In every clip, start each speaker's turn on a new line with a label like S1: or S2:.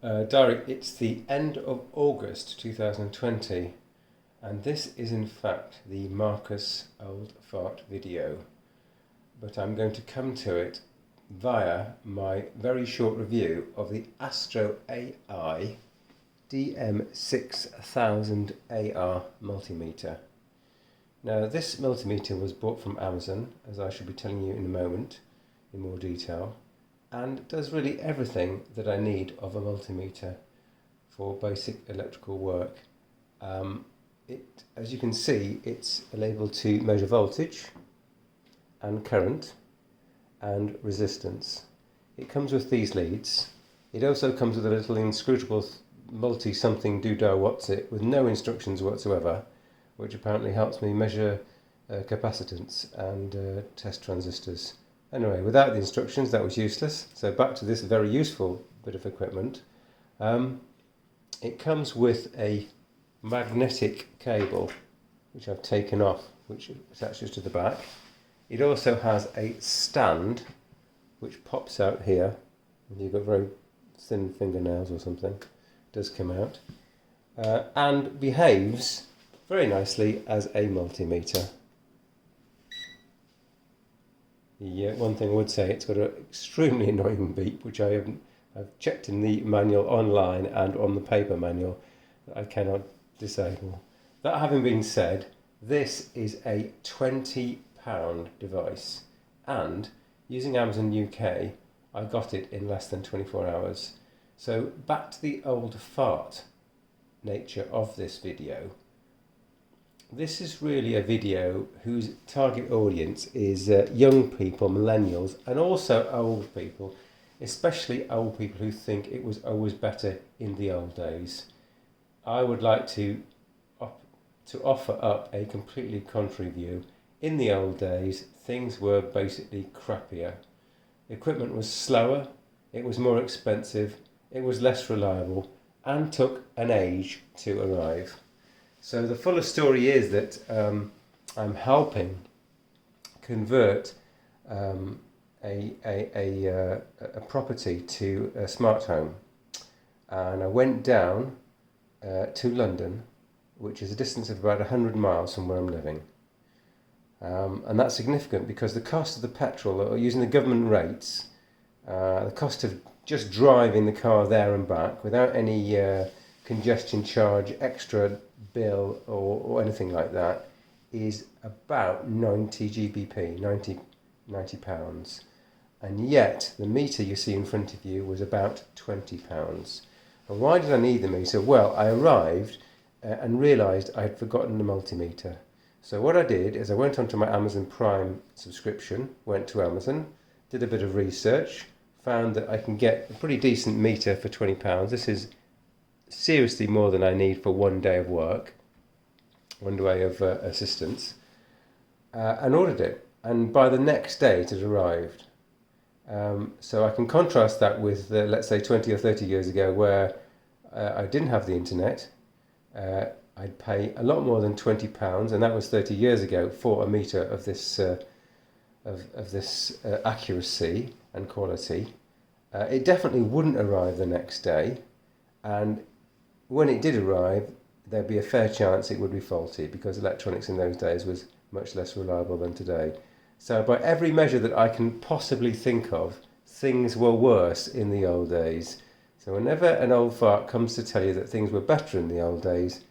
S1: Diary, it's the end of August 2020, and this is in fact the Marcus Old Fart video, but I'm going to come to it via my very short review of the AstroAI DM6000AR multimeter. Now, this multimeter was bought from Amazon, as I shall be telling you in a moment in more detail, and does really everything that I need of a multimeter for basic electrical work. As you can see, it's able to measure voltage and current and resistance. It comes with these leads. It also comes with a little inscrutable multi-something doodah what's it with no instructions whatsoever, which apparently helps me measure capacitance and test transistors. Anyway, without the instructions that was useless, so back to this very useful bit of equipment. It comes with a magnetic cable which I've taken off, which attaches to the back. It also has a stand which pops out here. You've got very thin fingernails or something. It does come out and behaves very nicely as a multimeter. Yeah, one thing I would say, it's got an extremely annoying beep, which I've checked in the manual online and on the paper manual that I cannot disable. That having been said, this is a £20 device, and using Amazon UK, I got it in less than 24 hours. So back to the old fart nature of this video. This is really a video whose target audience is young people, millennials, and also old people, especially old people who think it was always better in the old days. I would like to offer up a completely contrary view. In the old days, things were basically crappier. Equipment was slower, it was more expensive, it was less reliable, and took an age to arrive. So the fuller story is that I'm helping convert a property to a smart home, and I went down to London, which is a distance of about 100 miles from where I'm living, and that's significant because the cost of the petrol, or using the government rates, the cost of just driving the car there and back without any congestion charge, extra bill or anything like that, is about 90 GBP, 90 pounds, and yet the meter you see in front of you was about £20. And why did I need the meter? Well, I arrived and realised I had forgotten the multimeter. So what I did is I went onto my Amazon Prime subscription, went to Amazon, did a bit of research, found that I can get a pretty decent meter for £20. This is seriously more than I need for one day of work, one day of assistance, and ordered it, and by the next day it had arrived. So I can contrast that with let's say 20 or 30 years ago, where I didn't have the internet. I'd pay a lot more than £20, and that was 30 years ago, for a meter of this accuracy and quality. It definitely wouldn't arrive the next day, and when it did arrive, there'd be a fair chance it would be faulty, because electronics in those days was much less reliable than today. So by every measure that I can possibly think of, things were worse in the old days. So whenever an old fart comes to tell you that things were better in the old days,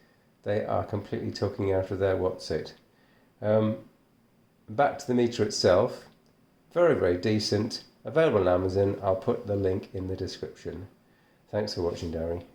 S1: they are completely talking out of their what's-it. Back to the meter itself, very, very decent, available on Amazon. I'll put the link in the description. Thanks for watching, Darry.